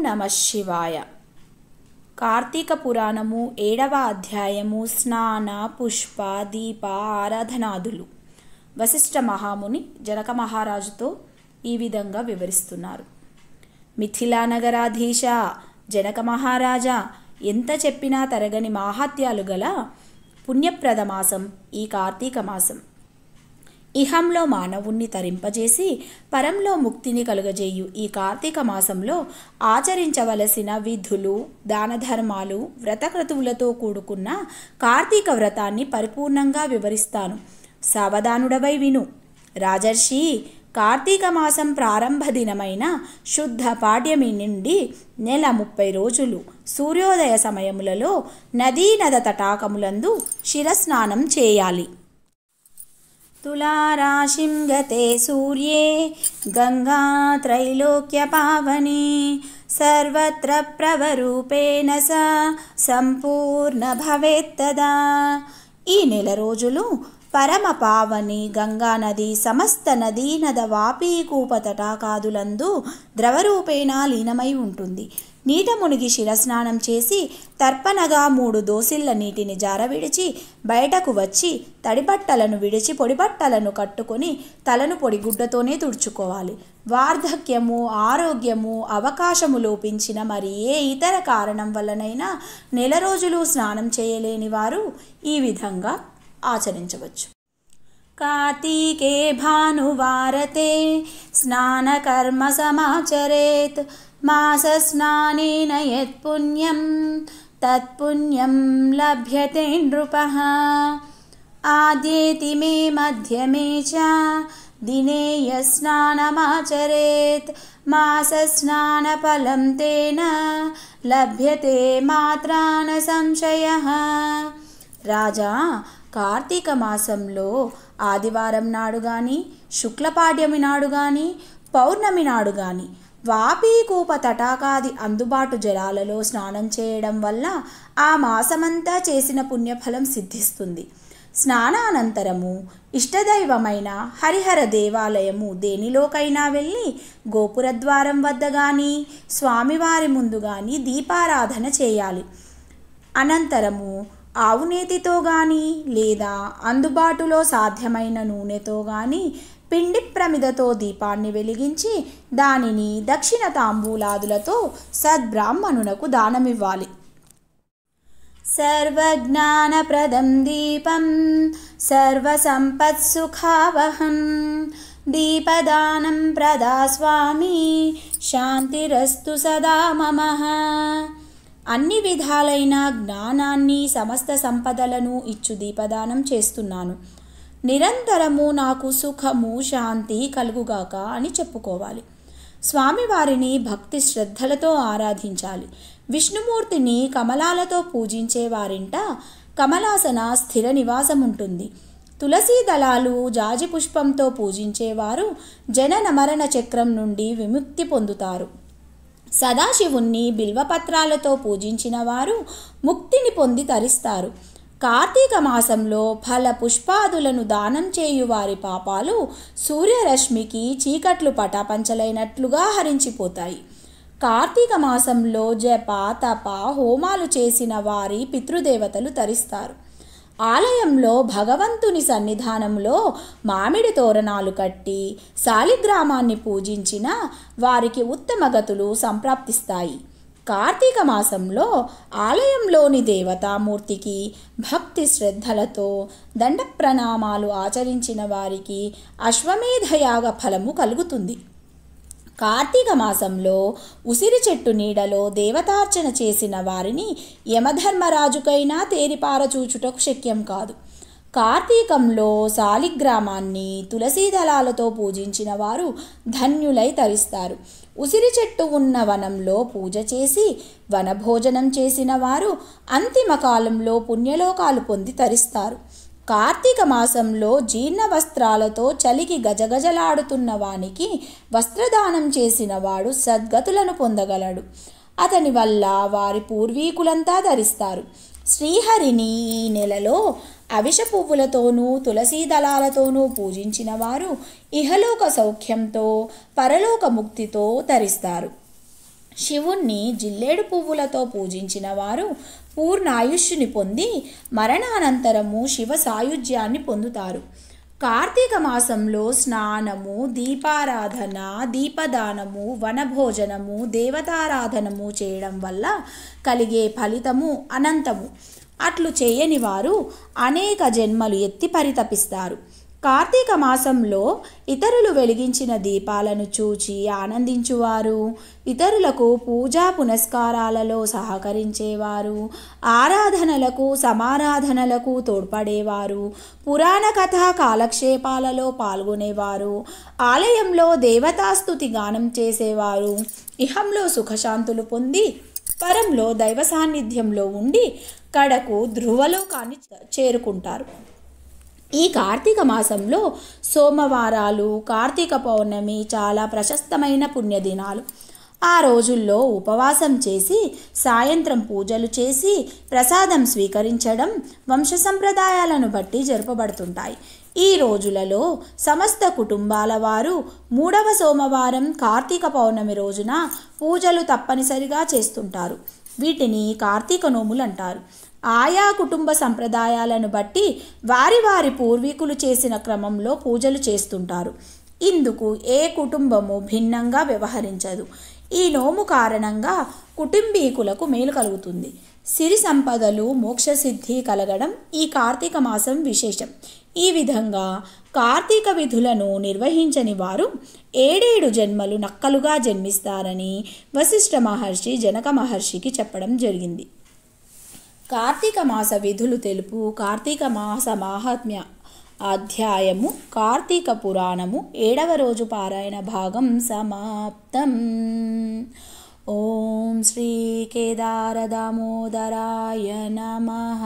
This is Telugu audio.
నమః శివాయ. కార్తీక పురాణము 7వ అధ్యాయము స్నాన పుష్ప దీప ఆరాధనాదులు. వశిష్ఠ మహాముని జనక మహారాజుతో ఈ విధంగా వివరిస్తున్నారు. మిథిలా నగరాధీశ జనక మహారాజా, ఎంత చెప్పినా తరగని మాహాత్యాలు గల పుణ్యప్రద మాసం ఈ కార్తీక మాసం. ఇహంలో మానవుణ్ణి తరింపజేసి పరంలో ముక్తిని కలుగజేయు ఈ కార్తీక మాసంలో ఆచరించవలసిన విధులు, దాన ధర్మాలు, వ్రతక్రతువులతో కూడుకున్న కార్తీక వ్రతాన్ని పరిపూర్ణంగా వివరిస్తాను. సావధానుడవై విను. రాజర్షి, కార్తీక మాసం ప్రారంభ దినమైన శుద్ధ పాడ్యమి నుండి నెల 30 రోజులు సూర్యోదయ సమయములలో నదీ నద తటాకములందు శిరస్నానం చేయాలి. తులారాశిం గతే సూర్యే గంగా త్రైలోక్య పావని సర్వత్ర ప్రవరూపేణ స సంపూర్ణ భవేత్తదా. ఈ నెల రోజులు పరమ పావని గంగానది సమస్త నదీ నద వాపీకూప తటాకాదులందు ద్రవరూపేణ లీనమై ఉంటుంది. నీట మునిగి శిరస్నానం చేసి తర్పణగా 3 దోసిళ్ల నీటిని జారవిడిచి బయటకు వచ్చి తడిబట్టలను విడిచి పొడిబట్టలను కట్టుకొని తలను పొడిగుడ్డతోనే తుడుచుకోవాలి. వార్ధక్యము, ఆరోగ్యము, అవకాశము లోపించిన మరి ఏ ఇతర కారణం వల్లనైనా నెల రోజులు స్నానం చేయలేని వారు ఈ విధంగా ఆచరించవచ్చు. కార్తీకే భానువారతే స్నానకర్మ సమాచరేత్ మాస స్నానేన యత్ పుణ్యం తత్పుణ్యం లభ్యతే నృపః. ఆద్యేతి మే మధ్యమే చ దినే యస్నానమాచరేత్ మాస స్నానఫలం తేన లభ్యతే మాత్రాన సంశయః. రాజా, కార్తీక మాసంలో ఆదివారం నాడు కానీ, శుక్లపాడ్యమి నాడు కానీ, పౌర్ణమి నాడు కానీ వాపీకూప తటాకాది అందుబాటు జలాలలో స్నానం చేయడం వల్ల ఆ మాసమంతా చేసిన పుణ్యఫలం సిద్ధిస్తుంది. స్నానానంతరము ఇష్టదైవమైన హరిహర దేవాలయము దేనిలోకైనా వెళ్ళి గోపురద్వారం వద్ద కానీ, స్వామివారి ముందు కానీ దీపారాధన చేయాలి. అనంతరము ఆవునేతితో కానీ లేదా అందుబాటులో సాధ్యమైన నూనెతో కానీ పిండి ప్రమిదతో దీపాన్ని వెలిగించి దానిని దక్షిణ తాంబూలాదులతో సద్బ్రాహ్మణునకు దానమివ్వాలి. సర్వజ్ఞానప్రదం దీపం సర్వసంపత్సుఖావహం దీపదానం ప్రదా స్వామి శాంతిరస్తు సదా మమః. అన్ని విధాలైన జ్ఞానాన్ని, సమస్త సంపదలను ఇచ్చు దీపదానం చేస్తున్నాను. నిరంతరము నాకు సుఖము, శాంతి కలుగుగాక అని చెప్పుకోవాలి. స్వామివారిని భక్తి శ్రద్ధలతో ఆరాధించాలి. విష్ణుమూర్తిని కమలాలతో పూజించే వారింట కమలాసన స్థిర నివాసం ఉంటుంది. తులసీ దళాలు, జాజి పుష్పంతో పూజించేవారు జనన మరణ చక్రం నుండి విముక్తి పొందుతారు. సదాశివుణ్ణి బిల్వపత్రాలతో పూజించిన వారు ముక్తిని పొంది తరిస్తారు. కార్తీక మాసంలో ఫల పుష్పాదులను దానం చేయు వారి పాపాలు సూర్యరశ్మికి చీకట్లు పటాపంచలైనట్లుగా హరించిపోతాయి. కార్తీక మాసంలో జప, తప, హోమాలు చేసిన వారి పితృదేవతలు తరిస్తారు. ఆలయంలో భగవంతుని సన్నిధానంలో మామిడి తోరణాలు కట్టి శాలిగ్రామాన్ని పూజించిన వారికి ఉత్తమ గతులు సంప్రాప్తిస్తాయి. కార్తీక మాసంలో ఆలయంలోని దేవతామూర్తికి భక్తి శ్రద్ధలతో దండ ప్రణామాలు ఆచరించిన వారికి అశ్వమేధయాగ ఫలము కలుగుతుంది. కార్తీక మాసంలో ఉసిరి చెట్టు నీడలో దేవతార్చన చేసిన వారిని యమధర్మరాజుకైనా తేరిపారచూచుటకు శక్యం కాదు. కార్తీకంలో శాలిగ్రామాన్ని తులసీ దళాలతో పూజించిన వారు ధన్యులై తరిస్తారు. ఉసిరి చెట్టు ఉన్న వనంలో పూజ చేసి వనభోజనం చేసిన వారు అంతిమ కాలంలో పుణ్యలోకాలు పొంది తరిస్తారు. కార్తీక మాసంలో జీర్ణ వస్త్రాలతో చలికి గజగజలాడుతున్న వానికి వస్త్రదానం చేసిన వాడు సద్గతులను పొందగలడు. అతని వల్ల వారి పూర్వీకులంతా ధరిస్తారు. శ్రీహరిని ఈ నెలలో అవిష పువ్వులతోనూ తులసీ దళాలతోనూ పూజించిన వారు ఇహలోక సౌఖ్యంతో పరలోక ముక్తితో తరిస్తారు. శివుణ్ణి జిల్లేడు పువ్వులతో పూజించిన వారు పూర్ణాయుష్యుని పొంది మరణానంతరము శివ సాయుధ్యాన్ని పొందుతారు. కార్తీక మాసంలో స్నానము, దీపారాధన, దీపదానము, వనభోజనము, దేవతారాధనము చేయడం వల్ల కలిగే ఫలితము అనంతము. అట్లు చేయని వారు అనేక జన్మలు ఎత్తి పరితపిస్తారు. కార్తీక మాసంలో ఇతరులు వెలిగించిన దీపాలను చూచి ఆనందించువారు, ఇతరులకు పూజా పునస్కారాలలో సహకరించేవారు, ఆరాధనలకు సమారాధనలకు తోడ్పడేవారు, పురాణ కథా కాలక్షేపాలలో పాల్గొనేవారు, ఆలయంలో దేవతాస్తుతి గానం చేసేవారు ఇహంలో సుఖశాంతులు పొంది పరంలో దైవ సాన్నిధ్యంలో ఉండి కడకు ధ్రువలోకాన్ని చేరుకుంటారు. ఈ కార్తీక మాసంలో సోమవారాలు, కార్తీక పౌర్ణమి చాలా ప్రశస్తమైన పుణ్యదినాలు. ఆ రోజుల్లో ఉపవాసం చేసి సాయంత్రం పూజలు చేసి ప్రసాదం స్వీకరించడం వంశ సంప్రదాయాలను బట్టి జరుపబడుతుంటాయి. ఈ రోజులలో సమస్త కుటుంబాల వారు 3వ సోమవారం కార్తీక పౌర్ణమి రోజున పూజలు తప్పనిసరిగా చేస్తుంటారు. వీటిని కార్తీక నోములు అంటారు. ఆయా కుటుంబ సంప్రదాయాలను బట్టి వారి వారి పూర్వీకులు చేసిన క్రమంలో పూజలు చేస్తుంటారు. ఇందుకు ఏ కుటుంబము భిన్నంగా వ్యవహరించదు. ఈ నోము కారణంగా కుటుంబీకులకు మేలు కలుగుతుంది. సిరి సంపదలు, మోక్షసిద్ధి కలగడం ఈ కార్తీక మాసం విశేషం. ఈ విధంగా కార్తీక విధులను నిర్వహించని వారు 7 జన్మలు నక్కలుగా జన్మిస్తారని వశిష్ఠ మహర్షి జనక మహర్షికి చెప్పడం జరిగింది. కార్తీక మాస విధులు తెలుపు కార్తీక మాస మాహాత్మ్య అధ్యాయము కార్తీక పురాణము 7వ రోజు పారాయణ భాగం సమాప్తం. ఓం శ్రీ కేదార దామోదరాయ నమః.